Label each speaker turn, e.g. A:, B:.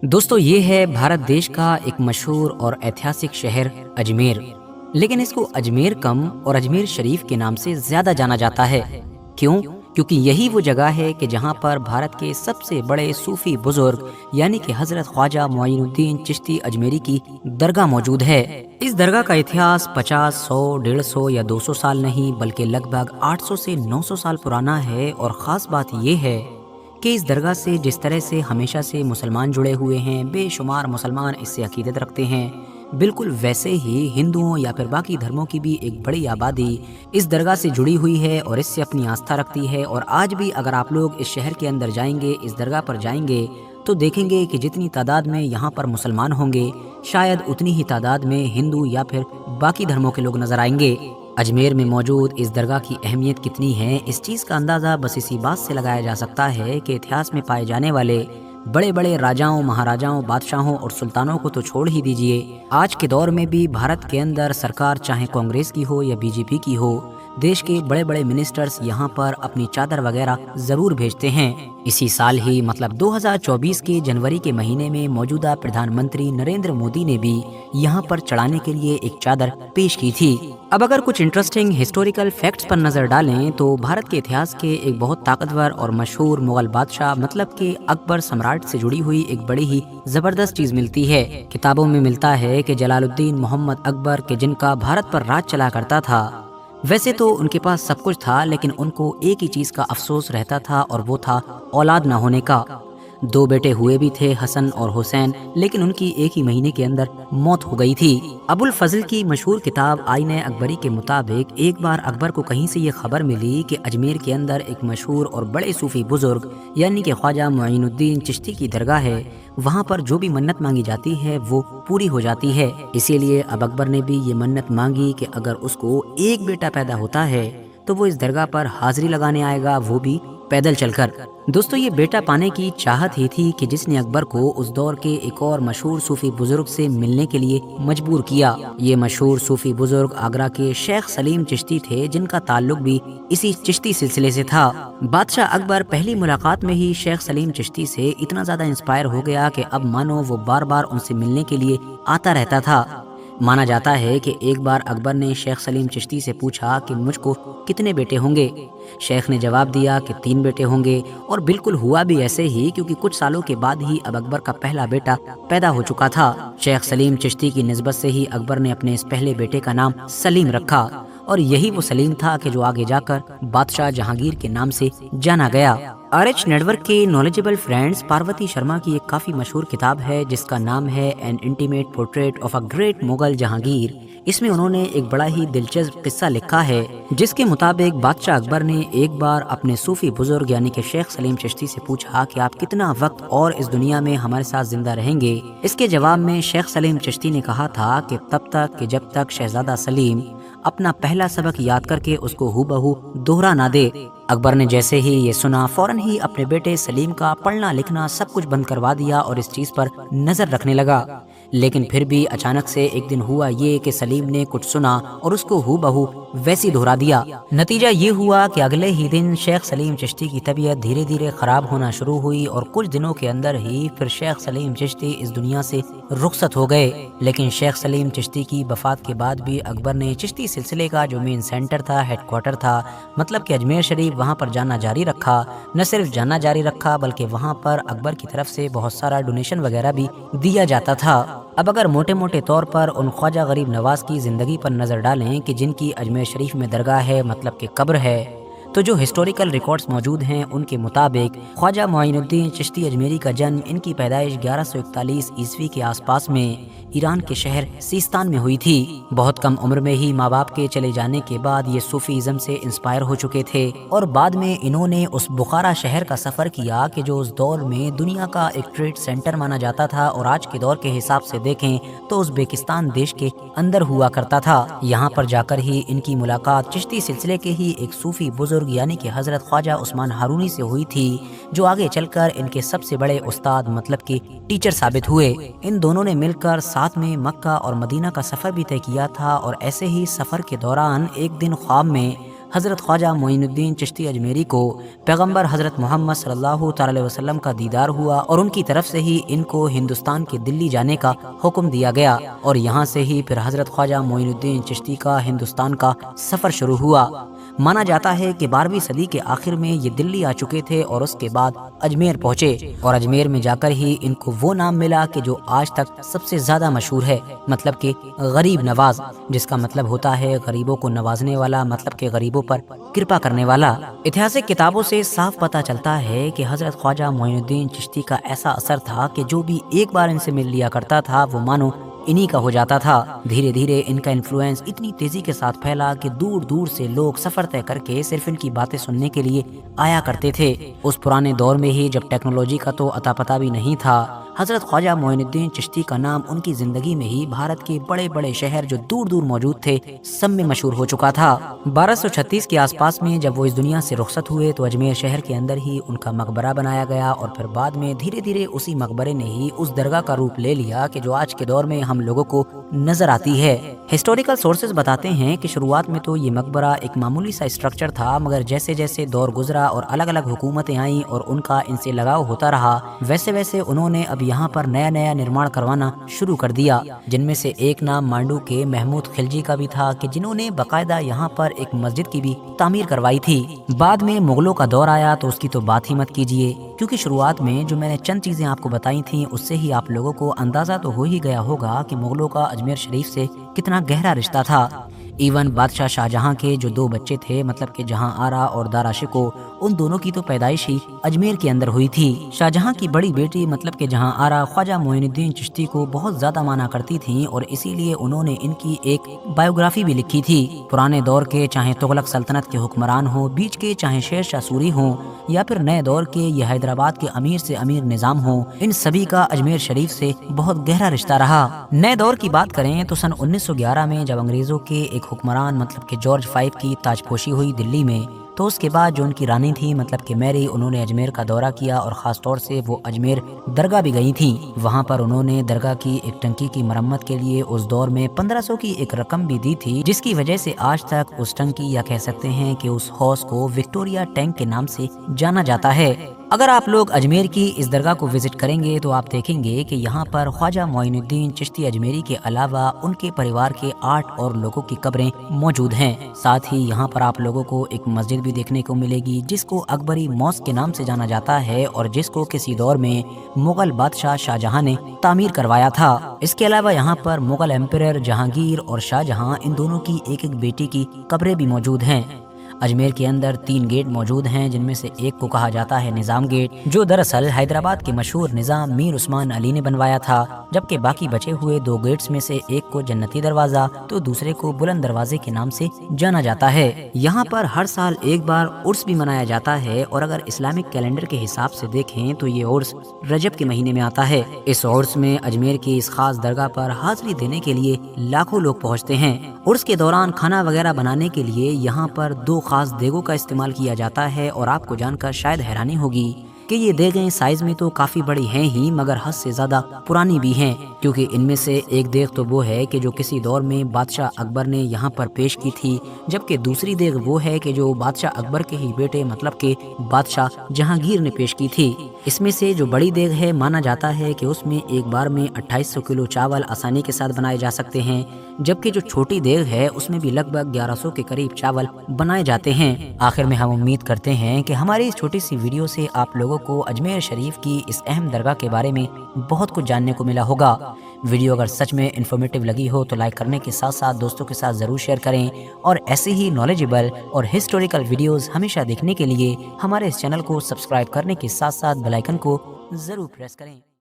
A: दोस्तों ये है भारत देश का एक मशहूर और ऐतिहासिक शहर अजमेर। लेकिन इसको अजमेर कम और अजमेर शरीफ के नाम से ज्यादा जाना जाता है। क्यों? क्योंकि यही वो जगह है कि जहाँ पर भारत के सबसे बड़े सूफी बुजुर्ग यानी कि हजरत ख्वाजा मुइनुद्दीन चिश्ती अजमेरी की दरगाह मौजूद है। इस दरगाह का इतिहास 50, 100, 150 या 200 साल नहीं बल्कि लगभग 800 से 900 साल पुराना है। और ख़ास बात ये है कि इस दरगाह से जिस तरह से हमेशा से मुसलमान जुड़े हुए हैं, बेशुमार मुसलमान इससे अकीदत रखते हैं, बिल्कुल वैसे ही हिंदुओं या फिर बाकी धर्मों की भी एक बड़ी आबादी इस दरगाह से जुड़ी हुई है और इससे अपनी आस्था रखती है। और आज भी अगर आप लोग इस शहर के अंदर जाएंगे, इस दरगाह पर जाएंगे, तो देखेंगे कि जितनी तादाद में यहाँ पर मुसलमान होंगे, शायद उतनी ही तादाद में हिंदू या फिर बाकी धर्मों के लोग नजर आएंगे। अजमेर में मौजूद इस दरगाह की अहमियत कितनी है, इस चीज़ का अंदाज़ा बस इसी बात से लगाया जा सकता है कि इतिहास में पाए जाने वाले बड़े बड़े राजाओं, महाराजाओं, बादशाहों और सुल्तानों को तो छोड़ ही दीजिए, आज के दौर में भी भारत के अंदर सरकार चाहे कांग्रेस की हो या बीजेपी की हो, देश के बड़े बड़े मिनिस्टर्स यहाँ पर अपनी चादर वगैरह जरूर भेजते हैं। इसी साल ही मतलब 2024 के जनवरी के महीने में मौजूदा प्रधानमंत्री नरेंद्र मोदी ने भी यहाँ पर चढ़ाने के लिए एक चादर पेश की थी। अब अगर कुछ इंटरेस्टिंग हिस्टोरिकल फैक्ट्स पर नजर डालें तो भारत के इतिहास के एक बहुत ताकतवर और मशहूर मुगल बादशाह मतलब के अकबर सम्राट से जुड़ी हुई एक बड़ी ही जबरदस्त चीज मिलती है। किताबों में मिलता है कि जलालुद्दीन मोहम्मद अकबर के जिनका भारत पर राज चला करता था, वैसे तो उनके पास सब कुछ था लेकिन उनको एक ही चीज का अफसोस रहता था और वो था औलाद ना होने का। 2 बेटे हुए भी थे, हसन और हुसैन, लेकिन उनकी एक ही महीने के अंदर मौत हो गई थी। अबुल फजल की मशहूर किताब आईने अकबरी के मुताबिक एक बार अकबर को कहीं से ये खबर मिली कि अजमेर के अंदर एक मशहूर और बड़े सूफी बुजुर्ग यानी कि ख्वाजा मुइनुद्दीन चिश्ती की दरगाह है, वहाँ पर जो भी मन्नत मांगी जाती है वो पूरी हो जाती है। इसीलिए अब अकबर ने भी ये मन्नत मांगी कि अगर उसको एक बेटा पैदा होता है तो वो इस दरगाह पर हाजिरी लगाने आएगा, वो भी पैदल चलकर। दोस्तों ये बेटा पाने की चाहत ही थी कि जिसने अकबर को उस दौर के एक और मशहूर सूफी बुजुर्ग से मिलने के लिए मजबूर किया। ये मशहूर सूफी बुजुर्ग आगरा के शेख सलीम चिश्ती थे, जिनका ताल्लुक भी इसी चिश्ती सिलसिले से था। बादशाह अकबर पहली मुलाकात में ही शेख सलीम चिश्ती से इतना ज्यादा इंस्पायर हो गया कि अब मानो वो बार बार उनसे मिलने के लिए आता रहता था। माना जाता है कि एक बार अकबर ने शेख सलीम चिश्ती से पूछा कि मुझको कितने बेटे होंगे। शेख ने जवाब दिया कि 3 बेटे होंगे और बिल्कुल हुआ भी ऐसे ही, क्योंकि कुछ सालों के बाद ही अब अकबर का पहला बेटा पैदा हो चुका था। शेख सलीम चिश्ती की निस्बत से ही अकबर ने अपने इस पहले बेटे का नाम सलीम रखा और यही वो सलीम था कि जो आगे जाकर बादशाह जहांगीर के नाम से जाना गया। RH नेटवर्क के नॉलेजेबल फ्रेंड्स पार्वती शर्मा की एक काफी मशहूर किताब है जिसका नाम है N intimate portrait of a great Mughal Jahangir. इसमें उन्होंने एक बड़ा ही दिलचस्प किस्सा लिखा है जिसके मुताबिक बादशाह अकबर ने एक बार अपने सूफी बुजुर्ग यानी कि शेख सलीम चिश्ती से पूछा कि आप कितना वक्त और इस दुनिया में हमारे साथ जिंदा रहेंगे। इसके जवाब में शेख सलीम चिश्ती ने कहा था कि तब तक कि जब तक शहजादा सलीम अपना पहला सबक याद करके उसको हूबहू दोहरा ना दे। अकबर ने जैसे ही ये सुना फौरन ही अपने बेटे सलीम का पढ़ना लिखना सब कुछ बंद करवा दिया और इस चीज पर नजर रखने लगा। लेकिन फिर भी अचानक से एक दिन हुआ ये कि सलीम ने कुछ सुना और उसको हूबहू वैसी दोहरा दिया। नतीजा ये हुआ कि अगले ही दिन शेख सलीम चिश्ती की तबीयत धीरे धीरे खराब होना शुरू हुई और कुछ दिनों के अंदर ही फिर शेख सलीम चिश्ती इस दुनिया से रुखसत हो गए। लेकिन शेख सलीम चिश्ती की वफात के बाद भी अकबर ने चिश्ती सिलसिले का जो मेन सेंटर था, हेडक्वार्टर था, मतलब कि अजमेर शरीफ, वहाँ पर जाना जारी रखा। न सिर्फ जाना जारी रखा बल्कि वहाँ पर अकबर की तरफ से बहुत सारा डोनेशन वगैरह भी दिया जाता था। अब अगर मोटे मोटे तौर पर उन ख्वाजा गरीब नवाज की जिंदगी पर नजर डालें कि जिनकी अजमेर शरीफ में दरगाह है, मतलब कि कब्र है, तो जो हिस्टोरिकल रिकॉर्ड्स मौजूद हैं उनके मुताबिक ख्वाजा मुइनुद्दीन चिश्ती अजमेरी का जन्म, इनकी पैदाइश 1141 ईस्वी के आसपास में ईरान के शहर सीस्तान में हुई थी। बहुत कम उम्र में ही माँ बाप के चले जाने के बाद ये सूफीज़म से इंस्पायर हो चुके थे और बाद में इन्होंने उस बुखारा शहर का सफ़र किया कि जो उस दौर में दुनिया का एक ट्रेड सेंटर माना जाता था और आज के दौर के हिसाब से देखें तो उज़्बेकिस्तान देश के अंदर हुआ करता था। यहाँ पर जाकर ही इनकी मुलाकात चिश्ती सिलसिले के ही एक सूफी बुजुर्ग यानी कि हजरत ख्वाजा उस्मान हारूनी से हुई थी, जो आगे चलकर इनके सबसे बड़े उस्ताद मतलब कि टीचर साबित हुए। इन दोनों ने मिलकर साथ में मक्का और मदीना का सफर भी तय किया था और ऐसे ही सफर के दौरान एक दिन ख्वाब में حضرت خواجہ معین الدین چشتی اجمیری کو پیغمبر حضرت محمد صلی اللہ تعالی وسلم کا دیدار ہوا اور ان کی طرف سے ہی ان کو ہندوستان کے دلی جانے کا حکم دیا گیا اور یہاں سے ہی پھر حضرت خواجہ معین الدین چشتی کا ہندوستان کا سفر شروع ہوا۔ مانا جاتا ہے کہ 12ویں صدی کے آخر میں یہ دلی آ چکے تھے اور اس کے بعد اجمیر پہنچے اور اجمیر میں جا کر ہی ان کو وہ نام ملا کہ جو آج تک سب سے زیادہ مشہور ہے، مطلب کہ غریب نواز، جس کا مطلب ہوتا ہے غریبوں کو نوازنے والا، مطلب کہ غریبوں پر کرپا کرنے والا۔ اتہاسک کتابوں سے صاف پتہ چلتا ہے کہ حضرت خواجہ معین الدین چشتی کا ایسا اثر تھا کہ جو بھی ایک بار ان سے مل لیا کرتا تھا وہ مانو انہی کا ہو جاتا تھا۔ دھیرے دھیرے ان کا انفلوئنس اتنی تیزی کے ساتھ پھیلا کہ دور دور سے لوگ سفر طے کر کے صرف ان کی باتیں سننے کے لیے آیا کرتے تھے۔ اس پرانے دور میں ہی جب ٹیکنالوجی کا تو اتا پتہ بھی نہیں تھا، حضرت خواجہ معین الدین چشتی کا نام ان کی زندگی میں ہی بھارت کے بڑے بڑے شہر جو دور دور موجود تھے سب میں مشہور ہو چکا تھا۔ 1236 کے آس پاس میں جب وہ اس دنیا سے رخصت ہوئے تو اجمیر شہر کے اندر ہی ان کا مقبرہ بنایا گیا اور پھر بعد میں دھیرے دھیرے اسی مقبرے نے ہی اس درگاہ کا روپ لے لیا کہ جو آج کے دور میں ہم لوگوں کو نظر آتی ہے۔ ہسٹوریکل سورسز بتاتے ہیں کہ شروعات میں تو یہ مقبرہ ایک معمولی سا اسٹرکچر تھا، مگر جیسے جیسے دور گزرا اور الگ الگ حکومتیں آئیں اور ان کا ان سے لگاؤ ہوتا رہا، ویسے ویسے انہوں نے اب یہاں پر نیا نیا نرمان کروانا شروع کر دیا، جن میں سے ایک نام مانڈو کے محمود خلجی کا بھی تھا کہ جنہوں نے باقاعدہ یہاں پر ایک مسجد کی بھی تعمیر کروائی تھی۔ بعد میں مغلوں کا دور آیا تو اس کی تو بات ہی مت کیجیے، کیونکہ شروعات میں جو میں نے چند چیزیں آپ کو بتائی تھیں اس سے ہی آپ لوگوں کو اندازہ تو ہو ہی گیا ہوگا کہ مغلوں کا اجمیر شریف سے کتنا گہرا رشتہ تھا۔ ایون بادشاہ شاہجہاں کے جو 2 بچے تھے، مطلب کہ جہاں آرا اور دارا شکو، ان دونوں کی تو پیدائش ہی اجمیر کے اندر ہوئی تھی۔ شاہجہاں کی بڑی بیٹی مطلب کہ جہاں آرا خواجہ معین الدین چشتی کو بہت زیادہ مانا کرتی تھیں اور اسی لیے انہوں نے ان کی ایک بایوگرافی بھی لکھی تھی۔ پرانے دور کے چاہے تغلق سلطنت کے حکمران ہوں، بیچ کے چاہے شیر شاہ سوری ہوں، یا پھر نئے دور کے یہ حیدرآباد کے امیر سے امیر نظام ہوں، ان سبھی کا اجمیر شریف سے بہت گہرا رشتہ رہا۔ نئے دور کی بات کریں تو سن 1911 میں جب انگریزوں کے ایک حکمران مطلب کہ جارج 5 کی تاج پوشی ہوئی دلی میں، تو اس کے بعد جو ان کی رانی تھی مطلب کہ میری، انہوں نے اجمیر کا دورہ کیا اور خاص طور سے وہ اجمیر درگاہ بھی گئی تھیں۔ وہاں پر انہوں نے درگاہ کی ایک ٹنکی کی مرمت کے لیے اس دور میں 1500 کی ایک رقم بھی دی تھی، جس کی وجہ سے آج تک اس ٹنکی یا کہہ سکتے ہیں کہ اس حوض کو وکٹوریا ٹینک کے نام سے جانا جاتا ہے۔ اگر آپ لوگ اجمیر کی اس درگاہ کو وزٹ کریں گے تو آپ دیکھیں گے کہ یہاں پر خواجہ معین الدین چشتی اجمیری کے علاوہ ان کے پریوار کے 8 اور لوگوں کی قبریں موجود ہیں۔ ساتھ ہی یہاں پر آپ لوگوں کو ایک مسجد بھی دیکھنے کو ملے گی جس کو اکبری موسک کے نام سے جانا جاتا ہے اور جس کو کسی دور میں مغل بادشاہ شاہجہاں نے تعمیر کروایا تھا۔ اس کے علاوہ یہاں پر مغل ایمپرر جہانگیر اور شاہجہاں ان دونوں کی ایک ایک بیٹی کی قبریں بھی موجود ہیں۔ اجمیر کے اندر 3 گیٹ موجود ہیں، جن میں سے ایک کو کہا جاتا ہے نظام گیٹ، جو دراصل حیدرآباد کے مشہور نظام میر عثمان علی نے بنوایا تھا، جبکہ باقی بچے ہوئے 2 گیٹس میں سے ایک کو جنتی دروازہ تو دوسرے کو بلند دروازے کے نام سے جانا جاتا ہے۔ یہاں پر ہر سال ایک بار عرس بھی منایا جاتا ہے اور اگر اسلامک کیلنڈر کے حساب سے دیکھیں تو یہ عرس رجب کے مہینے میں آتا ہے۔ اس عرس میں اجمیر کی اس خاص درگاہ پر حاضری دینے کے لیے لاکھوں لوگ پہنچتے ہیں۔ عرس کے دوران کھانا وغیرہ بنانے کے لیے یہاں پر 2 خاص دیگوں کا استعمال کیا جاتا ہے اور آپ کو جان کر شاید حیرانی ہوگی کہ یہ دیگیں سائز میں تو کافی بڑی ہیں ہی مگر حد سے زیادہ پرانی بھی ہیں، کیونکہ ان میں سے ایک دیگ تو وہ ہے کہ جو کسی دور میں بادشاہ اکبر نے یہاں پر پیش کی تھی، جبکہ دوسری دیگ وہ ہے کہ جو بادشاہ اکبر کے ہی بیٹے مطلب کہ بادشاہ جہانگیر نے پیش کی تھی۔ اس میں سے جو بڑی دیگ ہے مانا جاتا ہے کہ اس میں ایک بار میں 2800 کلو چاول آسانی کے ساتھ بنائے جا سکتے ہیں، جبکہ جو چھوٹی دیگ ہے اس میں بھی لگ بھگ 1100 کے قریب چاول بنائے جاتے ہیں۔ آخر میں ہم امید کرتے ہیں کہ ہماری اس چھوٹی سی ویڈیو سے آپ لوگوں کو اجمیر شریف کی اس اہم درگاہ کے بارے میں بہت کچھ جاننے کو ملا ہوگا۔ ویڈیو اگر سچ میں انفارمیٹیو لگی ہو تو لائک کرنے کے ساتھ ساتھ دوستوں کے ساتھ ضرور شیئر کریں، اور ایسے ہی نالجبل اور ہسٹوریکل ویڈیوز ہمیشہ دیکھنے کے لیے ہمارے اس چینل کو سبسکرائب کرنے کے ساتھ ساتھ بیل آئیکن کو ضرور پریس کریں۔